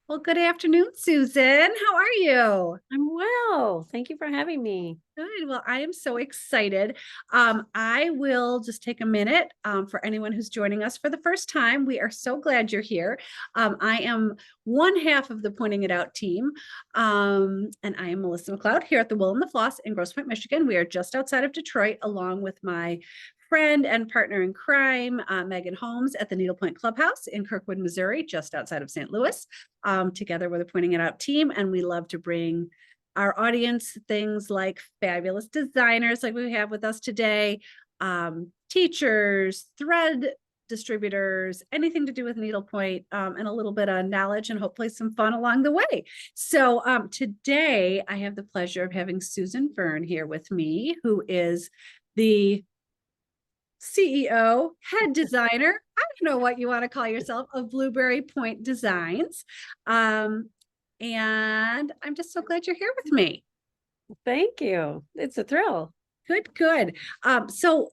Well, good afternoon, Susan. How are you? I'm well. Thank you for having me. Good. Well, I am so excited. I will just take a minute for anyone who's joining us for the first time. We are so glad you're here. I am one half of the Pointing It Out team, and I am Melissa MacLeod here at the Will and the Floss in Grosse Pointe, Michigan. We are just outside of Detroit, along with my friend and partner in crime, Megan Holmes, at the Needlepoint Clubhouse in Kirkwood, Missouri, just outside of St. Louis. Together with a Pointing It Out team, and we love to bring our audience things like fabulous designers like we have with us today, teachers, thread distributors, anything to do with needlepoint, and a little bit of knowledge and hopefully some fun along the way. So today I have the pleasure of having Susan Byrne here with me, who is the CEO, head designer, I don't know what you want to call yourself, of Blueberry Point Designs. And I'm just so glad you're here with me. Thank you. It's a thrill. Good, good. So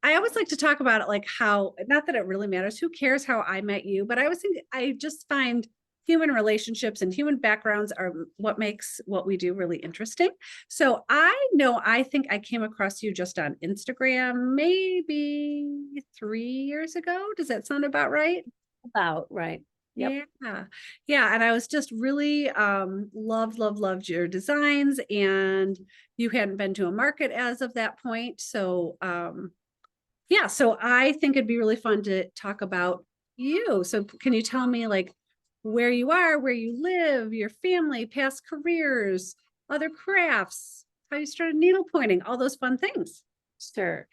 I always like to talk about it like how, not that it really matters, who cares how I met you, but I always think I just find human relationships and human backgrounds are what makes what we do really interesting. So I think I came across you just on Instagram maybe 3 years ago. Does that sound about right? About right. Yep. Yeah. Yeah. And I was just really loved your designs, and you hadn't been to a market as of that point. So yeah, so I think it'd be really fun to talk about you. So can you tell me like where you are, where you live, your family, past careers, other crafts, how you started needlepointing, all those fun things? Sure.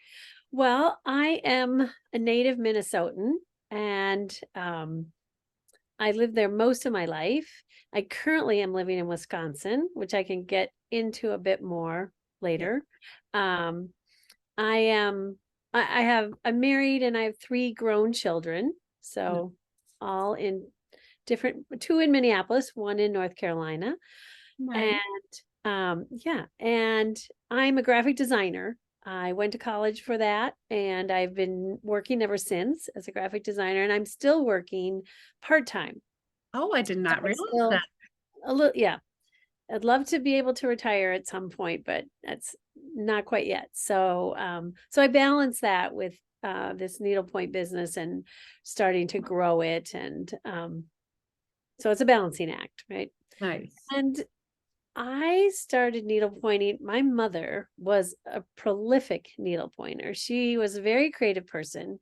Well, I am a native Minnesotan and I lived there most of my life. I currently am living in Wisconsin, which I can get into a bit more Yeah. later. Um, I am I'm married and I have three grown children. No. So all in different, two in Minneapolis, one in North Carolina. Nice. And yeah, and I'm a graphic designer. I went to college for that, and I've been working ever since as a graphic designer, and I'm still working part-time. Oh, I did So not I realize still that. a little, yeah. I'd love to be able to retire at some point, but that's not quite yet. So I balance that with this needlepoint business and starting to grow it, and so it's a balancing act, right? Nice. And I started needlepointing. My mother was a prolific needlepointer. She was a very creative person.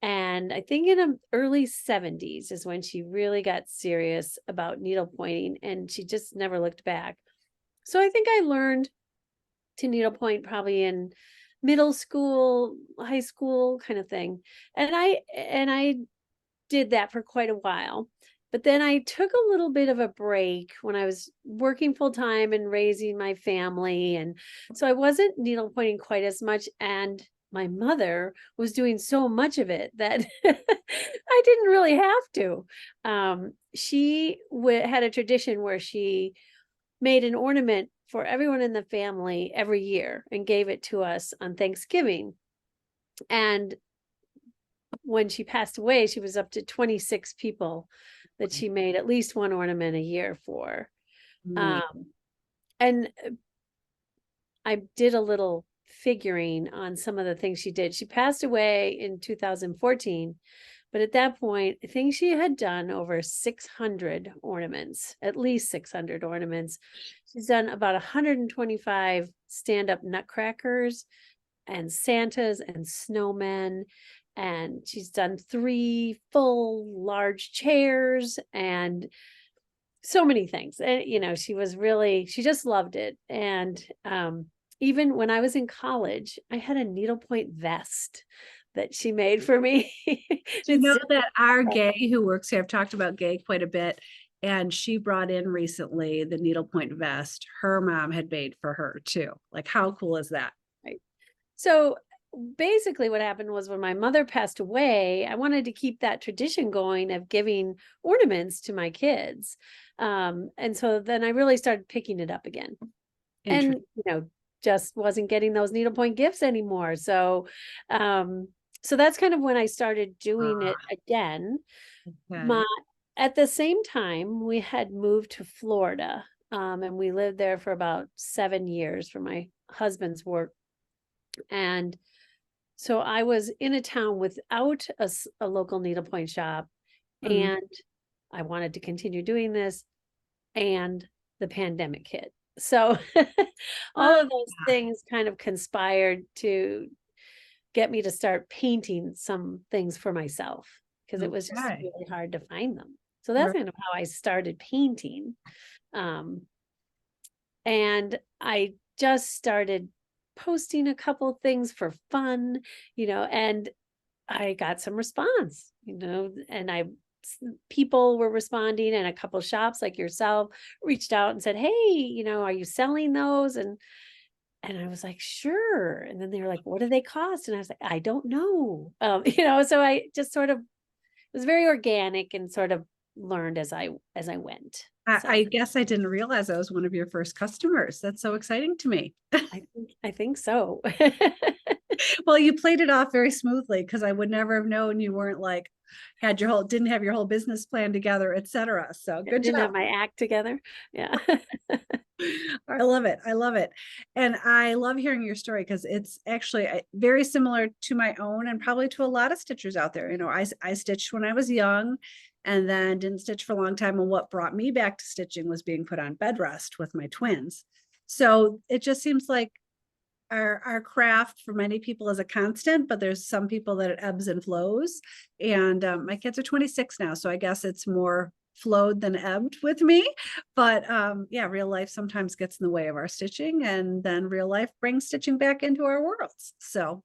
And I think in the early 70s is when she really got serious about needlepointing, and she just never looked back. So I think I learned to needlepoint probably in middle school, high school kind of thing. And I did that for quite a while. But then I took a little bit of a break when I was working full time and raising my family. And so I wasn't needlepointing quite as much. And my mother was doing so much of it that I didn't really have to. She had a tradition where she made an ornament for everyone in the family every year and gave it to us on Thanksgiving. And when she passed away, she was up to 26 people that she made at least one ornament a year for. Neat. Um, and I did a little figuring on some of the things she did. She passed away in 2014, but at that point, I think she had done over 600 ornaments, at least 600 ornaments. She's done about 125 stand up nutcrackers and Santas and snowmen. And she's done three full large chairs and so many things. And, she just loved it. And even when I was in college, I had a needlepoint vest that she made for me. Do you It's know just, that our Gay who works here, I've talked about Gay quite a bit, and she brought in recently the needlepoint vest her mom had made for her too. Like, how cool is that? right. So basically what happened was when my mother passed away, I wanted to keep that tradition going of giving ornaments to my kids. And so then I really started picking it up again. And, Interesting. just wasn't getting those needlepoint gifts anymore. So that's kind of when I started doing it again. My Okay. at the same time, we had moved to Florida, and we lived there for about 7 years for my husband's work. And so I was in a town without a local needlepoint shop, Mm. and I wanted to continue doing this, and the pandemic hit. So all Ah, of those things kind of conspired to get me to start painting some things for myself because it was just okay. really hard to find them. So that's Right. kind of how I started painting. Um, and I just started posting a couple things for fun, and I got some response, and people were responding, and a couple shops like yourself reached out and said, "Hey, are you selling those?" And I was like, "Sure." And then they were like, "What do they cost?" And I was like, "I don't know." So I just sort of, it was very organic and sort of learned as I went. So I guess I didn't realize I was one of your first customers. That's so exciting to me. I think so. Well, you played it off very smoothly because I would never have known you weren't like didn't have your whole business plan together, etc. So I good didn't job. have my act together. Yeah. I love it. I love it. And I love hearing your story because it's actually very similar to my own and probably to a lot of stitchers out there. I stitched when I was young and then didn't stitch for a long time. And what brought me back to stitching was being put on bed rest with my twins. So it just seems like our craft for many people is a constant, but there's some people that it ebbs and flows. And my kids are 26 now, so I guess it's more flowed than ebbed with me. But yeah, real life sometimes gets in the way of our stitching, and then real life brings stitching back into our worlds. So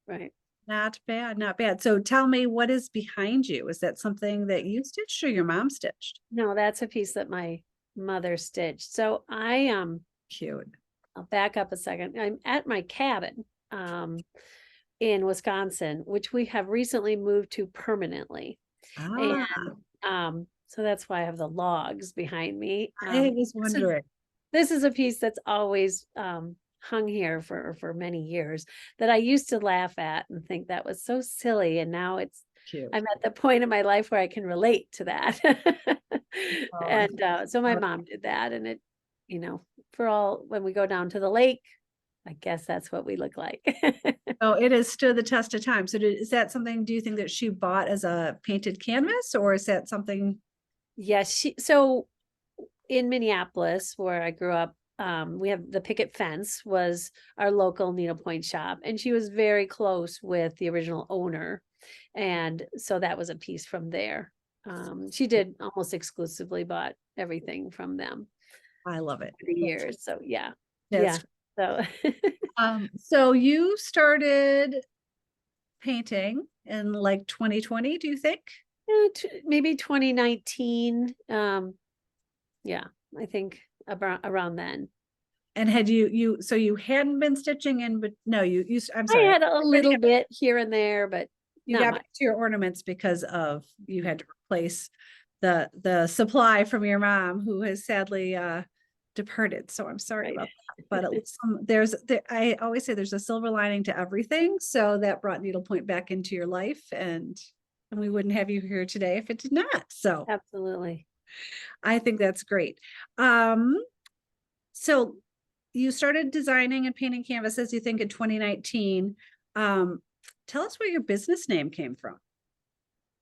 Right. not bad, not bad. So tell me, what is behind you? Is that something that you stitched or your mom stitched? No, that's a piece that my mother stitched. So Cute. I'll back up a second. I'm at my cabin in Wisconsin, which we have recently moved to permanently. And Ah, so that's why I have the logs behind me. I was This is wondering. this is a piece that's always hung here for many years that I used to laugh at and think that was so silly. And now Cute. I'm at the point in my life where I can relate to that. Oh, And so my mom did that, and you know, when we go down to the lake, I guess that's what we look like. oh, it has stood the test of time. So is that something, do you think that she bought as a painted canvas or is that something? Yes, so in Minneapolis, where I grew up, we have the picket fence was our local needlepoint shop, and she was very close with the original owner. And so that was a piece from there. She did almost exclusively bought everything from them I love it. for the years. So yeah. Yeah. That's So so you started painting in like 2020, do you think? yeah, maybe 2019. Yeah, I think around then. And had so you hadn't been stitching in, but no, I'm I sorry. had a little bit here and there, but You not got much. back to your ornaments because of you had to replace the supply from your mom who has sadly departed. So I'm sorry Right. about that. But I always say there's a silver lining to everything. So that brought needlepoint back into your life, and we wouldn't have you here today if it did not. So Absolutely. I think that's great. Um, so you started designing and painting canvases, you think in 2019. Um, Tell us where your business name came from.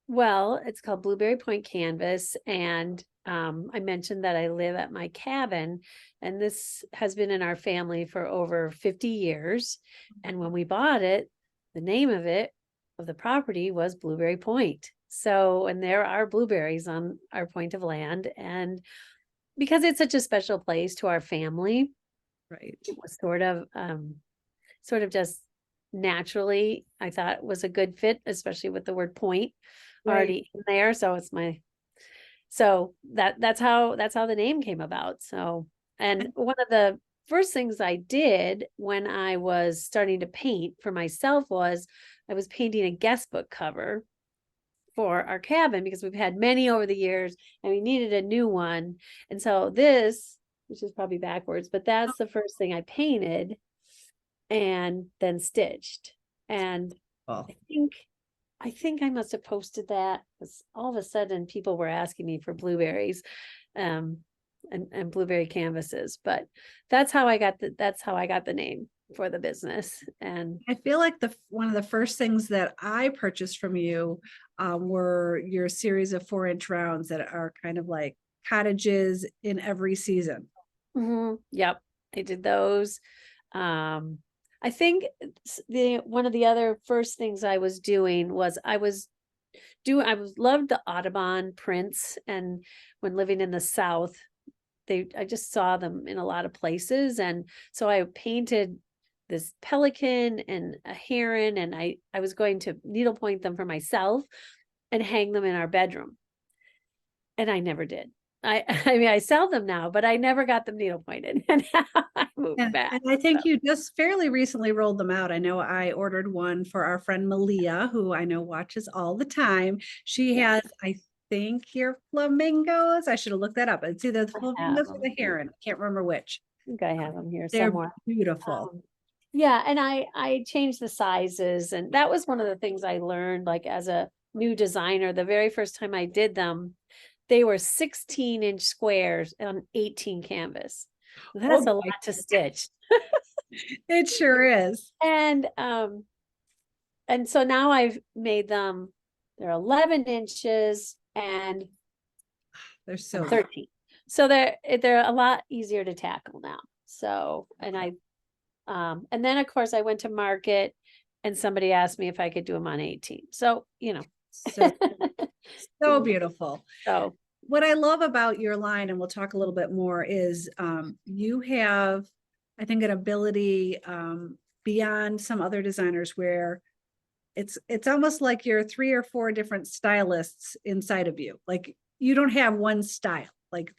Well, it's called Blueberry Point Canvas. And I mentioned that I live at my cabin, and this has been in our family for over 50 years. And when we bought it, the name of the property was Blueberry Point. So, and there are blueberries on our point of land. And because it's such a special place to our family, Right. it was sort of just naturally, I thought was a good fit, especially with the word point Right. already in there. So that's how the name came about. So, and one of the first things I did when I was starting to paint for myself was I was painting a guest book cover for our cabin because we've had many over the years and we needed a new one. And so this, which is probably backwards, but that's the first thing I painted and then stitched. And Oh, I think I think I must have posted that because all of a sudden people were asking me for blueberries, and blueberry canvases. But that's how I got the name for the business. And I feel like one of the first things that I purchased from you were your series of 4-inch rounds that are kind of like cottages in every season. yep, I did those. I think one of the other first things I was doing was I loved the Audubon prints, and when living in the South, I just saw them in a lot of places. And so I painted this pelican and a heron, and I was going to needlepoint them for myself and hang them in our bedroom. And I never did. I mean, I sell them now, but I never got them needlepointed. And I moved back. And I think you just fairly recently rolled them out. I know I ordered one for our friend Malia, who I know watches all the time. She Yeah. has, I think, your flamingos. I should have looked that up. It's either the I flamingos have or them. the heron. I can't remember which. I think I have them here They're somewhere. beautiful. Yeah, and I changed the sizes, and that was one of the things I learned, like as a new designer. The very first time I did them, they were 16-inch squares on 18 canvas. That's a Oh, lot to stitch. it sure is. And so now I've made them, they're 11 inches and They're so 13. So they're a lot easier to tackle now. So, and then of course I went to market and somebody asked me if I could do them on 18. So, so so beautiful. So What I love about your line, and we'll talk a little bit more, is you have, I think, an ability beyond some other designers where it's almost like you're 3 or 4 different stylists inside of you. Like you don't have one style. Like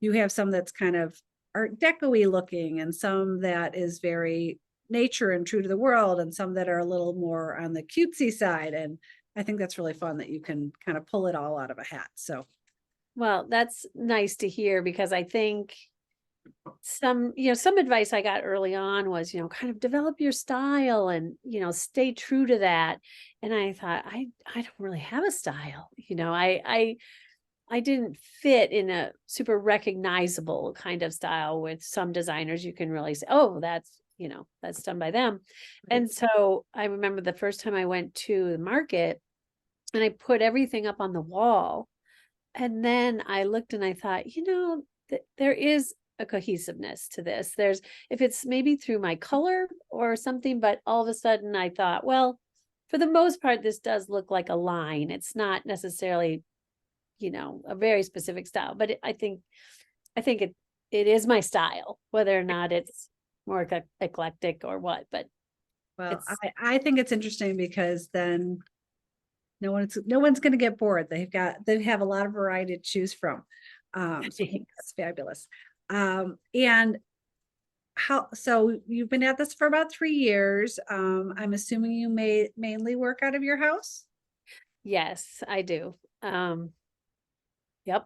you have some that's kind of art deco-y looking, and some that is very nature and true to the world, and some that are a little more on the cutesy side. And I think that's really fun that you can kind of pull it all out of a hat. So well, that's nice to hear, because I think some advice I got early on was, kind of develop your style and, stay true to that. And I thought, I don't really have a style. I didn't fit in a super recognizable kind of style. With some designers, you can really say, oh, that's done by them. And so I remember the first time I went to the market and I put everything up on the wall. And then I looked and I thought, there is a cohesiveness to this. If it's maybe through my color or something, but all of a sudden I thought, well, for the most part, this does look like a line. It's not necessarily, a very specific style, but I think it is my style, whether or not it's more eclectic or what. But well, I think it's interesting because then no one's going to get bored. They have a lot of variety to choose from. So I think that's fabulous. And so you've been at this for about 3 years. I'm assuming you mainly work out of your house. yes, I do. Yep.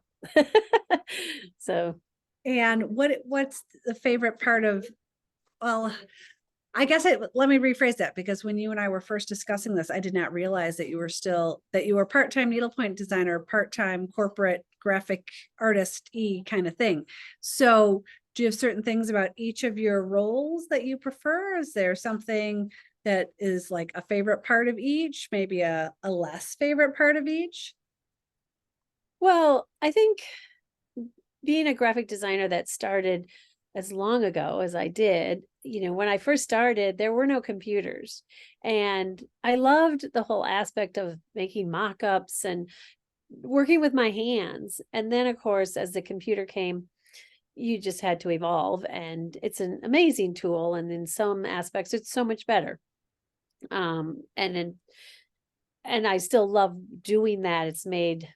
So, And what's the favorite part of, well, I guess let me rephrase that, because when you and I were first discussing this, I did not realize that you were part-time needlepoint designer, part-time corporate graphic artist kind of thing. So do you have certain things about each of your roles that you prefer? Is there something that is like a favorite part of each, maybe a less favorite part of each? well, I think being a graphic designer that started as long ago as I did, when I first started, there were no computers. And I loved the whole aspect of making mock-ups and working with my hands. And then, of course, as the computer came, you just had to evolve. And it's an amazing tool. And in some aspects, it's so much better. And I still love doing that. It's made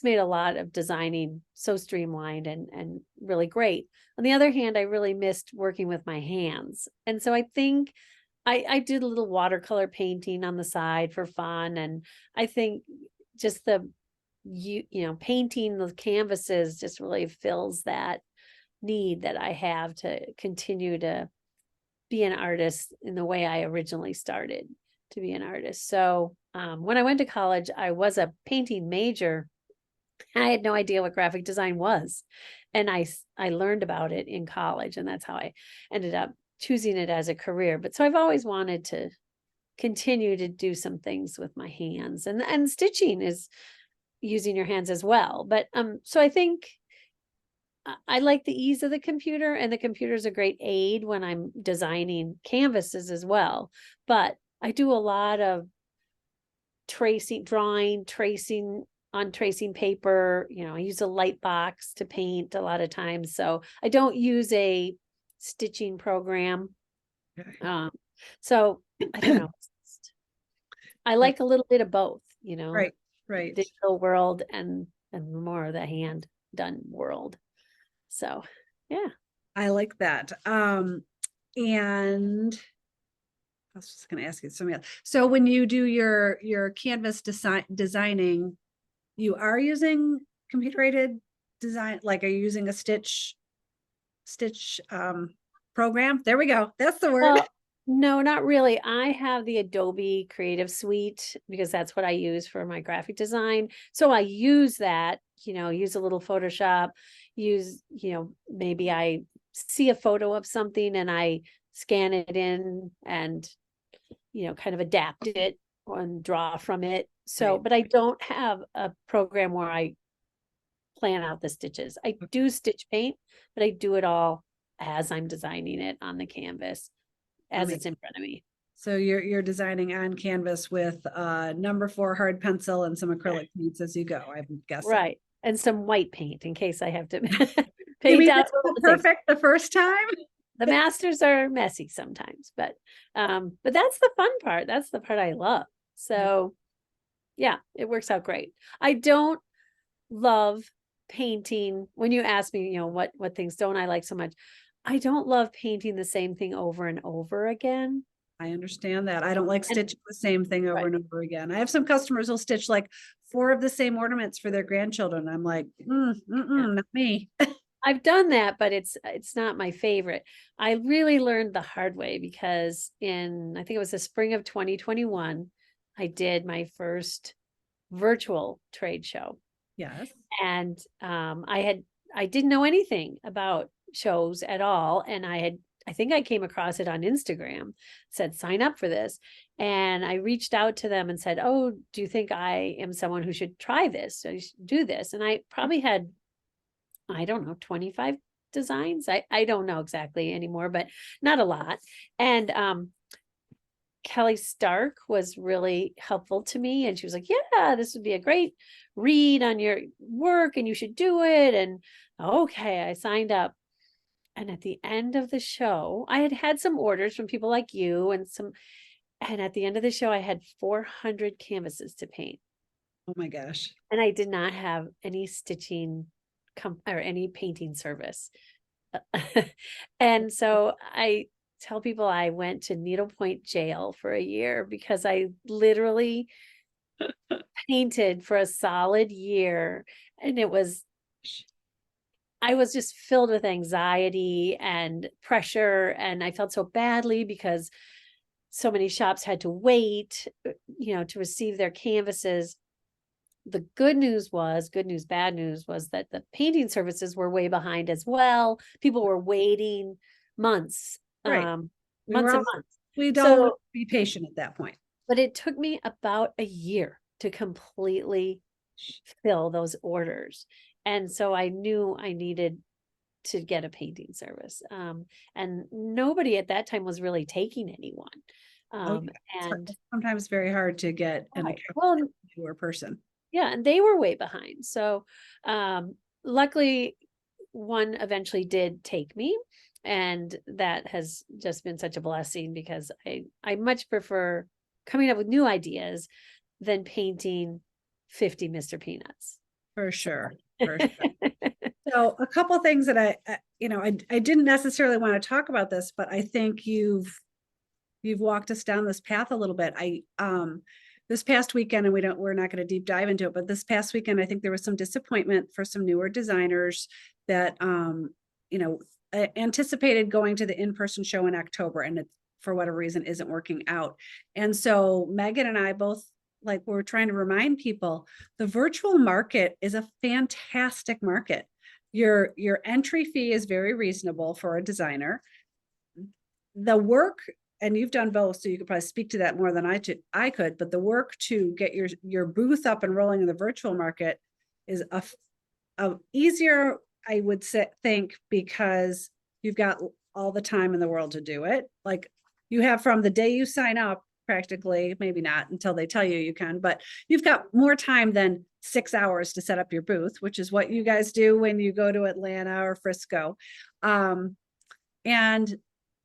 a lot of designing so streamlined and really great. On the other hand, I really missed working with my hands. And so I think I did a little watercolor painting on the side for fun. And I think just painting the canvases just really fills that need that I have to continue to be an artist in the way I originally started, to be an artist. So when I went to college, I was a painting major. I had no idea what graphic design was. And I learned about it in college, and that's how I ended up choosing it as a career. But so I've always wanted to continue to do some things with my hands, and stitching is using your hands as well. But so I think I like the ease of the computer, and the computer is a great aid when I'm designing canvases as well. But I do a lot of tracing on tracing paper. I use a light box to paint a lot of times. So I don't use a stitching program. Okay. So I don't know. I like a little bit of both, Right, right. digital world and more of the hand done world. So yeah. I like that. And I was just going to ask you something else. So when you do your canvas designing, you are using computer aided design, like are you using a stitch program? There we go. That's the word. Well, no, not really. I have the Adobe Creative Suite because that's what I use for my graphic design. So I use that, use a little Photoshop, maybe I see a photo of something and I scan it in and, kind of adapt it and draw from it. So, Right. but I don't have a program where I plan out the stitches. I do stitch paint, but I do it all as I'm designing it on the canvas, as it's in front of me. So you're designing on canvas with number 4 hard pencil and some acrylic paints as you go, I'm guessing. Right. And some white paint in case I have to You paint mean out. it's perfect the first time? The masters are messy sometimes, but that's the fun part. That's the part I love. So yeah, it works out great. I don't love painting. When you ask me, what things don't I like so much, I don't love painting the same thing over and over again. I understand that. I don't like And stitching the same thing over right. and over again. I have some customers who'll stitch like 4 of the same ornaments for their grandchildren. I'm like, not me. I've done that, but it's not my favorite. I really learned the hard way because I think it was the spring of 2021, I did my first virtual trade show. Yes. And I didn't know anything about shows at all. And I think I came across it on Instagram, said, sign up for this. And I reached out to them and said, oh, do you think I am someone who should try this? So you should do this. And I probably had, I don't know, 25 designs. I don't know exactly anymore, but not a lot. And Kelly Stark was really helpful to me. And she was like, yeah, this would be a great read on your work and you should do it. And okay, I signed up. And at the end of the show, I had some orders from people like you and at the end of the show, I had 400 canvases to paint. Oh my gosh. And I did not have any stitching or any painting service. And so I tell people I went to Needlepoint jail for a year because I literally painted for a solid year. And I was just filled with anxiety and pressure. And I felt so badly because so many shops had to wait, to receive their canvases. The good news, bad news was that the painting services were way behind as well. People were waiting months, Right. months We and were months. we don't be patient at that point. But it took me about a year to completely fill those orders. And so I knew I needed to get a painting service. And nobody at that time was really taking anyone. And It's sometimes very hard to get an right. account to a person. Yeah, and they were way behind. So luckily one eventually did take me, and that has just been such a blessing because I much prefer coming up with new ideas than painting 50 Mr. Peanuts. For sure. For sure. So a couple things that I didn't necessarily want to talk about this, but I think you've walked us down this path a little bit. This past weekend, and we're not going to deep dive into it, but this past weekend, I think there was some disappointment for some newer designers that, anticipated going to the in-person show in October, and for whatever reason isn't working out. And so Megan and I both, like, we're trying to remind people the virtual market is a fantastic market. Your entry fee is very reasonable for a designer. The work, and you've done both, so you could probably speak to that more than I could, but the work to get your booth up and rolling in the virtual market is a easier, I would say, think, because you've got all the time in the world to do it. Like, you have from the day you sign up, practically, maybe not until they tell you can, but you've got more time than 6 hours to set up your booth, which is what you guys do when you go to Atlanta or Frisco. And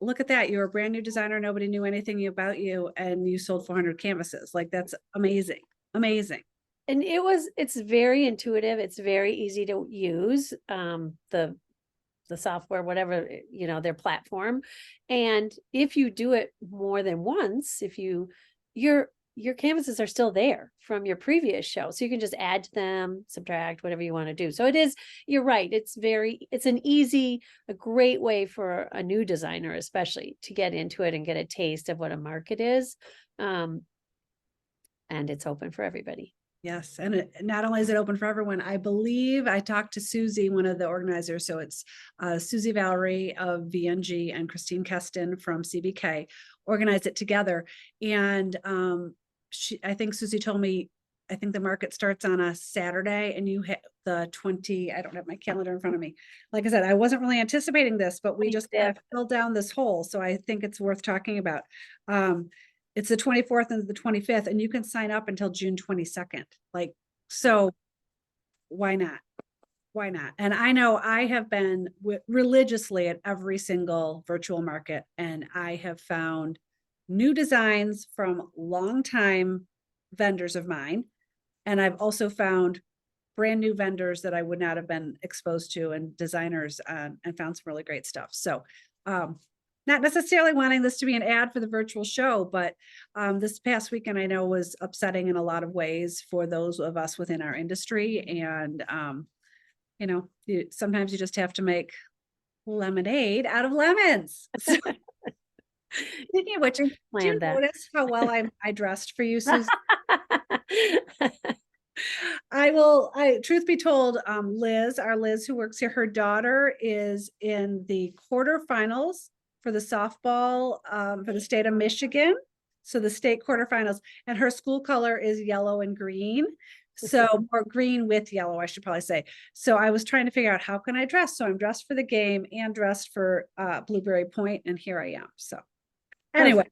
look at that, you're a brand new designer, nobody knew anything about you, and you sold 400 canvases. Like, that's amazing. Amazing. And it's very intuitive. It's very easy to use, the software, whatever, their platform. And if you do it more than once, your canvases are still there from your previous show. So you can just add to them, subtract, whatever you want to do. So you're right. It's a great way for a new designer, especially, to get into it and get a taste of what a market is. And it's open for everybody. Yes. And not only is it open for everyone, I believe I talked to Susie, one of the organizers. So it's Susie Valerie of VNG and Christine Keston from CBK organized it together. And I think Susie told me, I think the market starts on a Saturday, and you hit the 20, I don't have my calendar in front of me. Like I said, I wasn't really anticipating this, but we just kind of filled down this hole. So I think it's worth talking about. It's the 24th and the 25th, and you can sign up until June 22nd. Like, so why not? Why not? And I know I have been religiously at every single virtual market, and I have found new designs from longtime vendors of mine. And I've also found brand new vendors that I would not have been exposed to, and designers, and found some really great stuff. So, not necessarily wanting this to be an ad for the virtual show, but this past weekend I know was upsetting in a lot of ways for those of us within our industry. And, sometimes you just have to make lemonade out of lemons. So, speaking of which, do you notice how well I dressed for you, Susan? Truth be told, Liz, who works here, her daughter is in the quarterfinals for the softball for the state of Michigan. So the state quarterfinals, and her school color is yellow and green. So, or green with yellow, I should probably say. So I was trying to figure out, how can I dress? So I'm dressed for the game and dressed for Blueberry Point, and here I am. So anyway.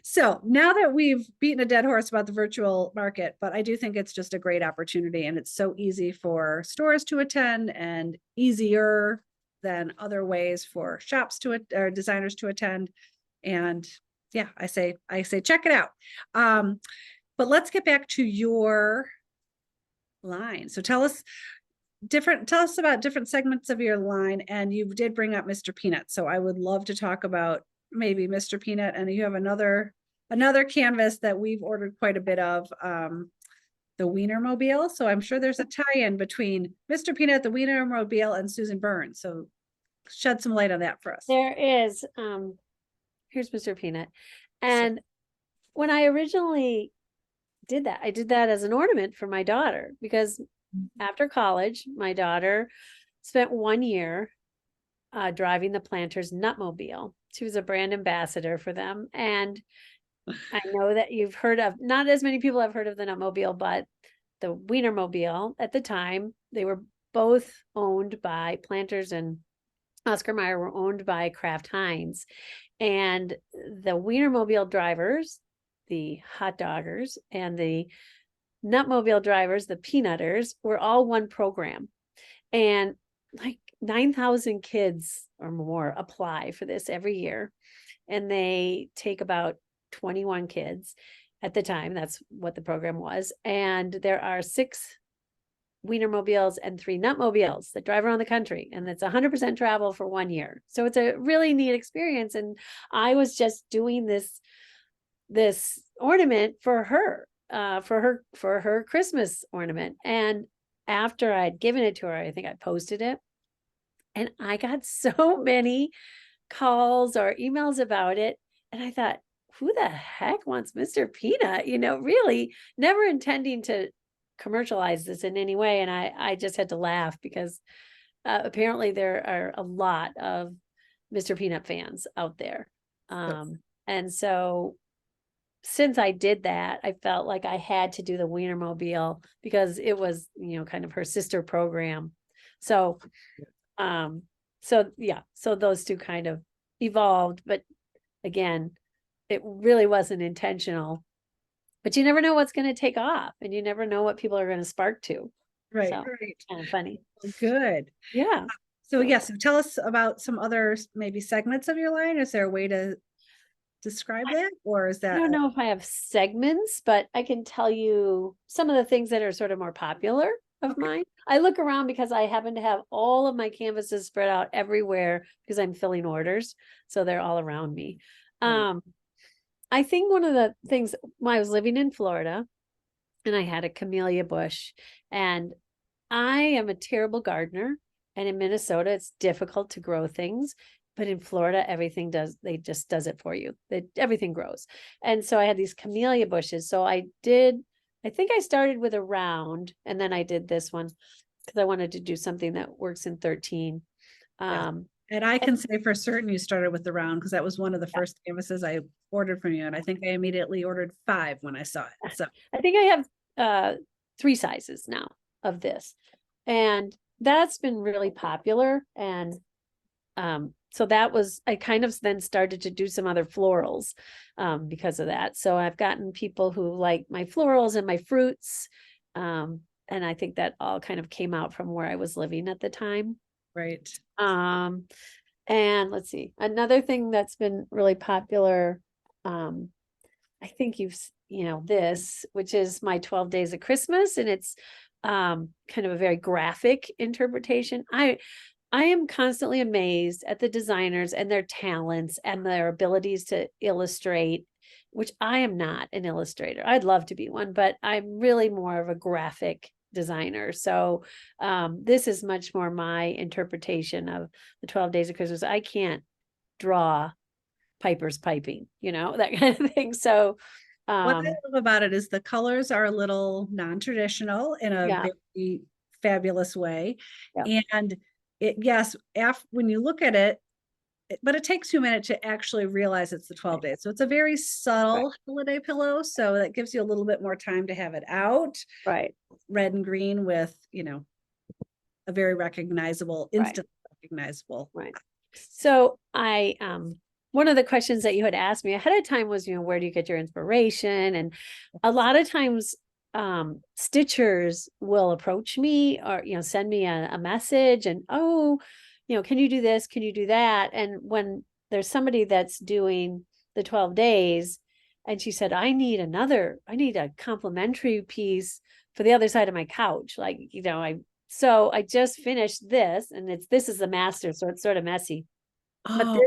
So now that we've beaten a dead horse about the virtual market, but I do think it's just a great opportunity, and it's so easy for stores to attend, and easier than other ways for shops or designers to attend. And yeah, I say check it out. But let's get back to your line. So tell us about different segments of your line. And you did bring up Mr. Peanut, so I would love to talk about maybe Mr. Peanut. And you have another canvas that we've ordered quite a bit of, the Wienermobile. So I'm sure there's a tie-in between Mr. Peanut, the Wienermobile, and Susan Byrne. So shed some light on that for us. There is. Here's Mr. Peanut. And when I originally did that, I did that as an ornament for my daughter, because after college, my daughter spent 1 year driving the Planters Nutmobile. She was a brand ambassador for them. And I know that you've heard of, not as many people have heard of the Nutmobile, but the Wienermobile at the time, they were both owned by Planters, and Oscar Mayer were owned by Kraft Heinz. And the Wienermobile drivers, the hot doggers, and the Nutmobile drivers, the peanutters, were all one program. And like 9,000 kids or more apply for this every year. And they take about 21 kids at the time. That's what the program was. And there are 6 Wienermobiles and 3 Nutmobiles that drive around the country. And it's 100% travel for 1 year. So it's a really neat experience. And I was just doing this ornament for her, for her Christmas ornament. And after I'd given it to her, I think I posted it, and I got so many calls or emails about it. And I thought, who the heck wants Mr. Peanut? Really never intending to commercialize this in any way. And I just had to laugh because apparently there are a lot of Mr. Peanut fans out there. And so since I did that, I felt like I had to do the Wienermobile because it was, kind of her sister program. So, so those two kind of evolved, but again, it really wasn't intentional. But you never know what's going to take off, and you never know what people are going to spark to. Right, So, right. kind of funny. Good. Yeah. So yes, tell us about some other maybe segments of your line. Is there a way to describe that, or is I that? don't know if I have segments, but I can tell you some of the things that are sort of more popular of mine. I look around because I happen to have all of my canvases spread out everywhere because I'm filling orders. So they're all around me. Right. I think one of the things when I was living in Florida and I had a camellia bush, and I am a terrible gardener. And in Minnesota, it's difficult to grow things. But in Florida, they just does it for you. Everything grows. And so I had these camellia bushes. So I think I started with a round, and then I did this one because I wanted to do something that works in 13. Yes. And I can say for certain you started with the round because that was one of the first canvases I ordered from you. And I think I immediately ordered 5 when I saw it. So I think I have 3 sizes now of this. And that's been really popular. And so that was, I kind of then started to do some other florals because of that. So I've gotten people who like my florals and my fruits. And I think that all kind of came out from where I was living at the time. right. And let's see, another thing that's been really popular. I think this, which is my 12 Days of Christmas, and it's kind of a very graphic interpretation. I am constantly amazed at the designers and their talents and their abilities to illustrate, which I am not an illustrator. I'd love to be one, but I'm really more of a graphic designer. So this is much more my interpretation of the 12 Days of Christmas. I can't draw Piper's piping, that kind of thing. So What I love about it is the colors are a little non-traditional in a very fabulous way. Yeah. And yes, when you look at it, but it takes you a minute to actually realize it's the 12 days. So it's a very subtle holiday pillow. So that gives you a little bit more time to have it out. Right. Red and green with, a very recognizable, instantly recognizable. Right. So one of the questions that you had asked me ahead of time was, where do you get your inspiration? And a lot of times stitchers will approach me or, send me a message and, can you do this? Can you do that? And when there's somebody that's doing the 12 days and she said, I need a complimentary piece for the other side of my couch. So I just finished this, and this is the master, so it's sort of messy. Oh,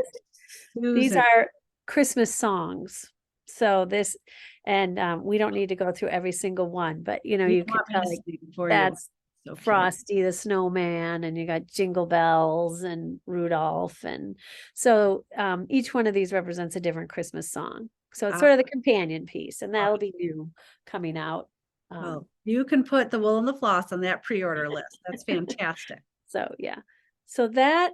but these are Christmas songs. So we don't need to go through every single one, but you can tell that's Frosty the Snowman, and you got Jingle Bells and Rudolph. And so each one of these represents a different Christmas song. So it's sort of the companion piece, and that'll be new coming out. Well, you can put the wool and the floss on that pre-order list. That's fantastic. So yeah. So that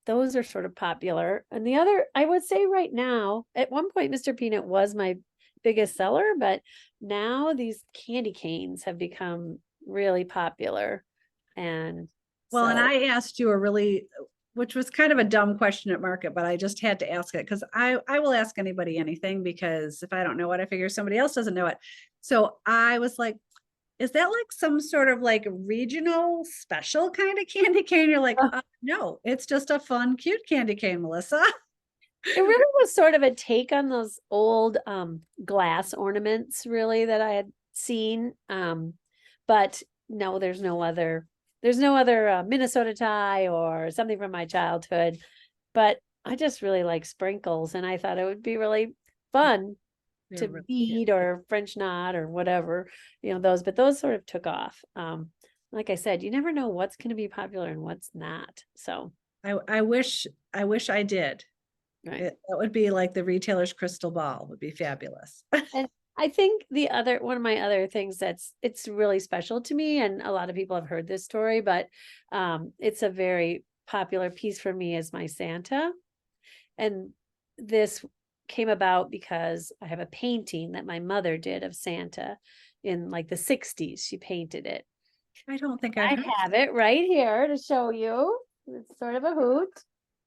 those are sort of popular. And the other, I would say right now, at one point, Mr. Peanut was my biggest seller, but now these candy canes have become really popular. And well, and I asked you which was kind of a dumb question at market, but I just had to ask it because I will ask anybody anything, because if I don't know it, I figure somebody else doesn't know it. So I was like, is that like some sort of like regional special kind of candy cane? You're like, no, it's just a fun, cute candy cane, Melissa. It really was sort of a take on those old glass ornaments, really, that I had seen. But no, there's no other Minnesota tie or something from my childhood. But I just really like sprinkles, and I thought it would be really fun to bead or French knot or whatever, but those sort of took off. Like I said, you never know what's going to be popular and what's not. So I wish I did. Right. That would be like the retailer's crystal ball would be fabulous. And I think one of my other things it's really special to me, and a lot of people have heard this story, but it's a very popular piece for me as my Santa. And this came about because I have a painting that my mother did of Santa in like the 60s. She painted it. I don't think I've I heard. have it right here to show you. It's sort of a hoot.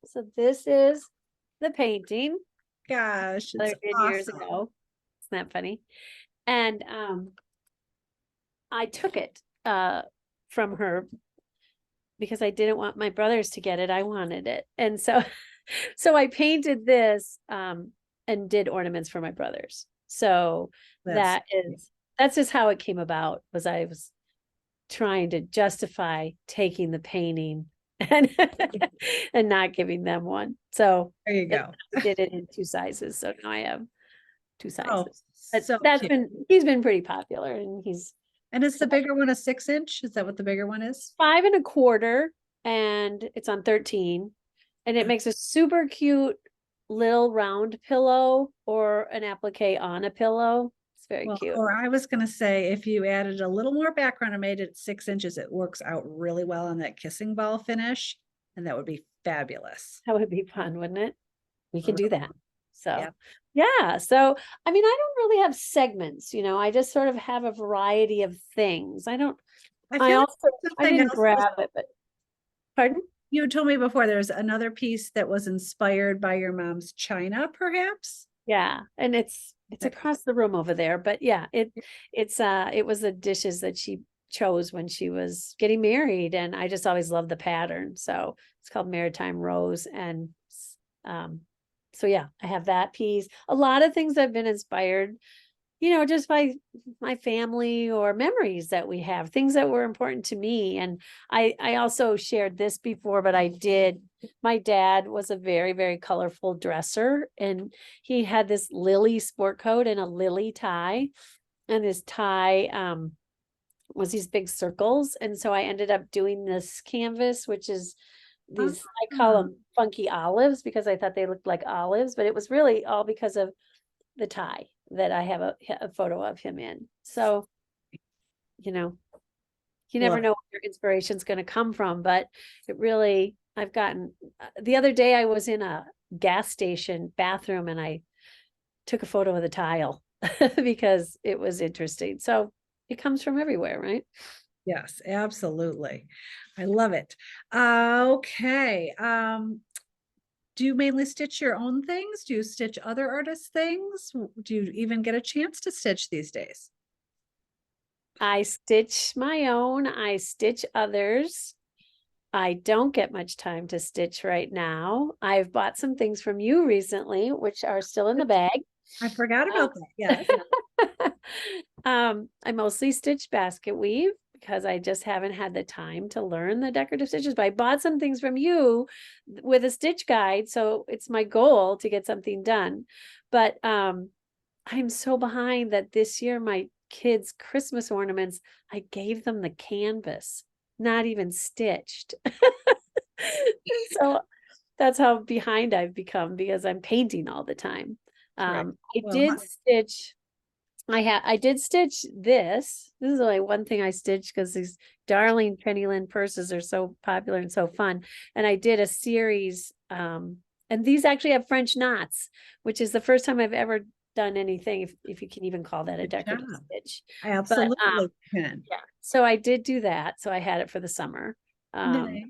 So this is the painting Gosh, my it's mother did years awesome. ago. Isn't that funny? And I took it from her because I didn't want my brothers to get it. I wanted it. And so so I painted this and did ornaments for my brothers. So That's that's just how it came about, was I was trying to justify taking the painting and and not giving them one. So there you go. I did it in 2 sizes. So now I have 2 Oh, sizes. But so that's cute. he's been pretty popular, and he's And is the bigger one a 6-inch? Is that what the bigger one is? 5 1/4 and it's on 13, and it makes a super cute little round pillow or an applique on a pillow. It's very Well, cute. or I was going to say, if you added a little more background and made it 6 inches, it works out really well on that kissing ball finish. And that would be fabulous. That would be fun, wouldn't it? We can do that. So, Yeah. yeah. So, I mean, I don't really have segments, I just sort of have a variety of things. I I feel also, like I something didn't else grab it, but pardon? you told me before there's another piece that was inspired by your mom's china, perhaps? Yeah. And it's across the room over there, but yeah, it was the dishes that she chose when she was getting married, and I just always loved the pattern. So it's called Maritime Rose. And um so yeah, I have that piece. A lot of things have been inspired, just by my family or memories that we have, things that were important to me. And I also shared this before, but my dad was a very, very colorful dresser, and he had this lily sport coat and a lily tie. And his tie was these big circles. And so I ended up doing this canvas, which is these, I call Ah, them funky olives, because I thought they looked like olives, but it was really all because of the tie that I have a photo of him in. So, you never love it. know where your inspiration's going to come from, but I've gotten, the other day I was in a gas station bathroom and I took a photo of the tile because it was interesting. So it comes from everywhere, right? Yes, absolutely. I love it. Okay. Do you mainly stitch your own things? Do you stitch other artists' things? Do you even get a chance to stitch these days? I stitch my own, I stitch others. I don't get much time to stitch right now. I've bought some things from you recently, which are still in the bag. I forgot Um, about that. Yes. I mostly stitch basket weave because I just haven't had the time to learn the decorative stitches, but I bought some things from you with a stitch guide. So it's my goal to get something done. But I'm so behind that this year my kids' Christmas ornaments, I gave them the canvas, not even stitched. So that's how behind I've become, because I'm painting all the time. Right. I Well, did stitch I did stitch this. This is only one thing I stitched because these darling Penny Lynn purses are so popular and so fun. And I did a series, and these actually have French knots, which is the first time I've ever done anything, if you can even call that a good decorative job. stitch. I But absolutely can. yeah, so I did do that. So I had it for the summer. Nice.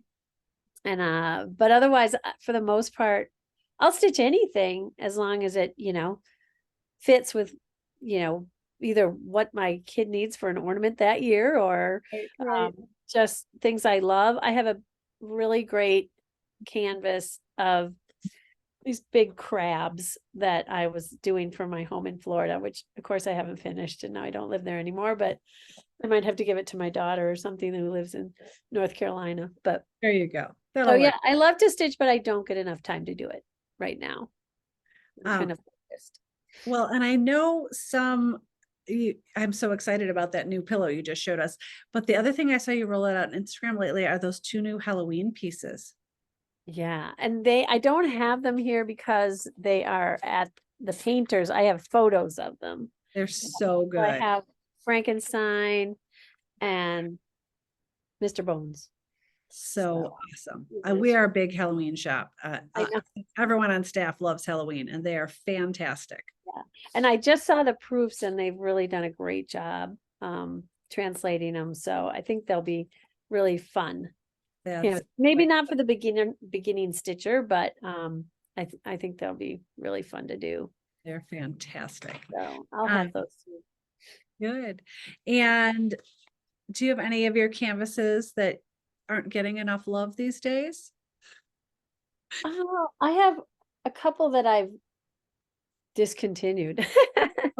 And but otherwise, for the most part, I'll stitch anything as long as it, fits with, you know, either what my kid needs for an ornament that year, or Right. just things I love. I have a really great canvas of these big crabs that I was doing for my home in Florida, which of course I haven't finished, and now I don't live there anymore, but I might have to give it to my daughter or something who lives in North Carolina. But There you go. so That'll yeah, work. I love to stitch, but I don't get enough time to do it right now. I'm kind Um, of focused. well, and I know I'm so excited about that new pillow you just showed us. But the other thing I saw you roll out on Instagram lately are those 2 new Halloween pieces. Yeah, and I don't have them here because they are at the painters. I have photos of them. They're so So I good. have Frankenstein and Mr. Bones. So So awesome. this We are a year. big Halloween shop. I know. Everyone on staff loves Halloween and they are fantastic. Yeah. And I just saw the proofs and they've really done a great job translating them. So I think they'll be really fun. That's Maybe not for the beginning stitcher, but I think they'll be really fun to do. they're fantastic. So I'll Um, have those too. Good. And do you have any of your canvases that aren't getting enough love these days? Oh, I have a couple that I've discontinued.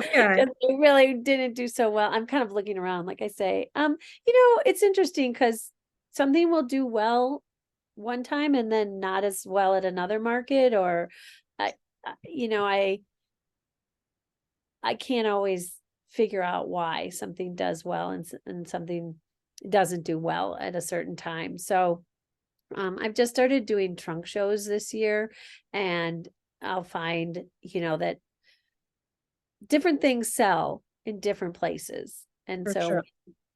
Okay. Because they really didn't do so well. I'm kind of looking around, like I say. It's interesting because something will do well one time and then not as well at another market, or I, I- you know, I can't always figure out why something does well and something doesn't do well at a certain time. So I've just started doing trunk shows this year, and I'll find, that different things sell in different places. And For so sure.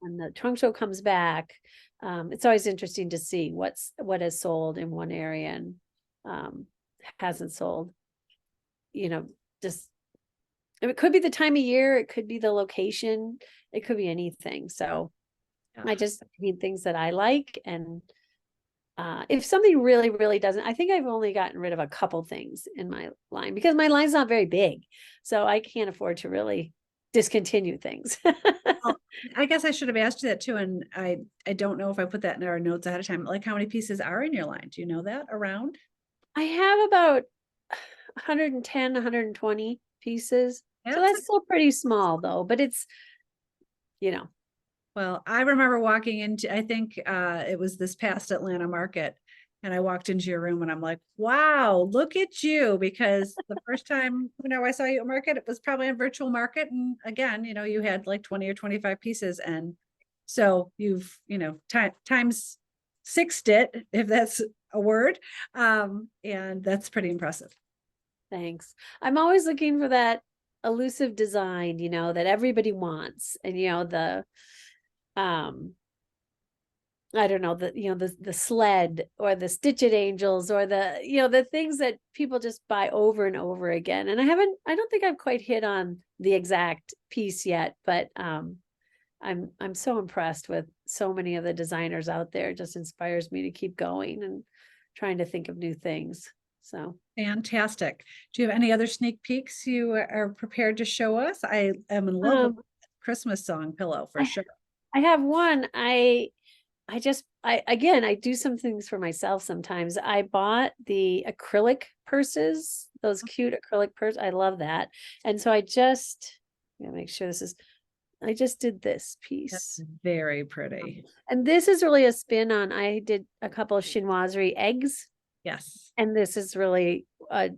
when the trunk show comes back, it's always interesting to see what has sold in one area and hasn't sold, just it could be the time of year, it could be the location, it could be anything. So Yeah. I just need things that I like. And if something really, really doesn't, I think I've only gotten rid of a couple things in my line because my line's not very big. So I can't afford to really discontinue things. Well, I guess I should have asked you that too. And I don't know if I put that in our notes ahead of time. Like how many pieces are in your line? Do you know that around? I have about 110, 120 pieces. So That's that's still pretty small though, but it's, you know, Well, I remember walking into, I think it was this past Atlanta market, and I walked into your room and I'm like, wow, look at you. Because the first time, I saw you at market, it was probably a virtual market. And again, you had like 20 or 25 pieces. And so you've, times sixed it, if that's a word. And that's pretty impressive. thanks. I'm always looking for that elusive design, that everybody wants. And um I don't know, the sled or the Stitch It Angels or the things that people just buy over and over again. And I don't think I've quite hit on the exact piece yet, but I'm so impressed with so many of the designers out there. It just inspires me to keep going and trying to think of new things. So Fantastic. Do you have any other sneak peeks you are prepared to show us? I am in love with um Christmas song pillow for I, sure. I have one. I do some things for myself sometimes. I bought the acrylic purses, those cute acrylic purses. I love that. And so make sure I just did this That's piece. very pretty. And this is really a spin on, I did a couple of chinoiserie eggs, Yes. and this is really a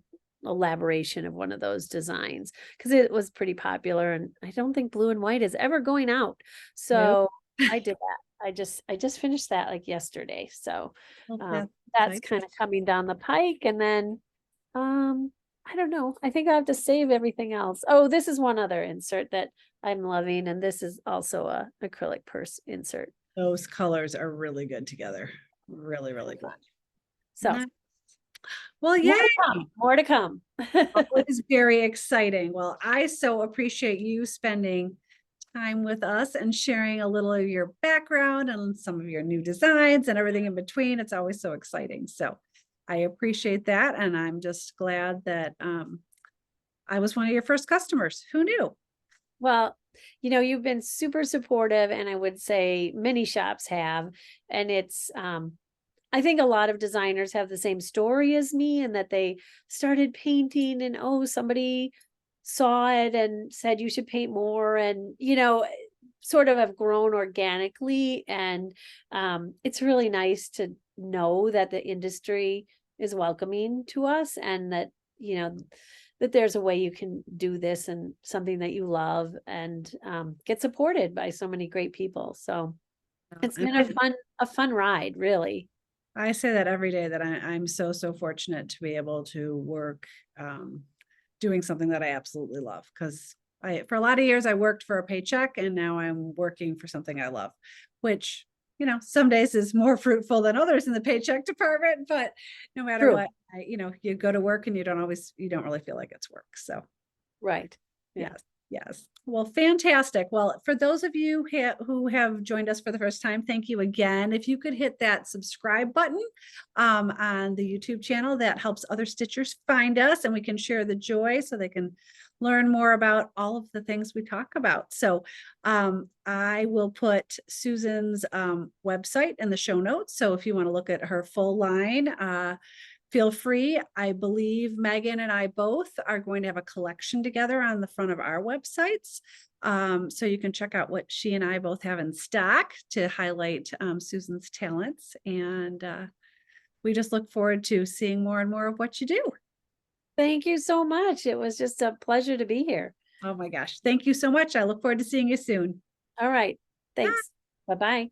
elaboration of one of those designs because it was pretty popular, and I don't think blue and white is ever going out. Nope. So I did that. I just finished that like yesterday. So Well, that's that's exciting. kind of coming down the pike. And then I don't know. I think I have to save everything else. Oh, this is one other insert that I'm loving, and this is also a acrylic purse insert. Those colors are really good together. Really, really good. So Nice. Well, more yay. to come. More to come. Always very exciting. Well, I so appreciate you spending time with us and sharing a little of your background and some of your new designs and everything in between. It's always so exciting. So I appreciate that. And I'm just glad that I was one of your first customers. Who knew? Well, you've been super supportive, and I would say many shops have. And I think a lot of designers have the same story as me, and that they started painting and somebody saw it and said you should paint more, and sort of have grown organically. And it's really nice to know that the industry is welcoming to us, and that that there's a way you can do this and something that you love, and get supported by so many great people. So it's And been a fun ride, really. I say that every day that I'm so, so fortunate to be able to work doing something that I absolutely love. Because for a lot of years, I worked for a paycheck and now I'm working for something I love, which, some days is more fruitful than others in the paycheck department. But no matter True. what, you go to work and you don't really feel like it's work. So Right. Yeah. yes, yes. Well, fantastic. Well, for those of you who have joined us for the first time, thank you again. If you could hit that subscribe button on the YouTube channel, that helps other Stitchers find us and we can share the joy so they can learn more about all of the things we talk about. So I will put Susan's website in the show notes. So if you want to look at her full line, feel free. I believe Megan and I both are going to have a collection together on the front of our websites. So you can check out what she and I both have in stock to highlight Susan's talents. And we just look forward to seeing more and more of what you do. Thank you so much. It was just a pleasure to be here. Oh my gosh. Thank you so much. I look forward to seeing you soon. All right. Thanks. Bye-bye.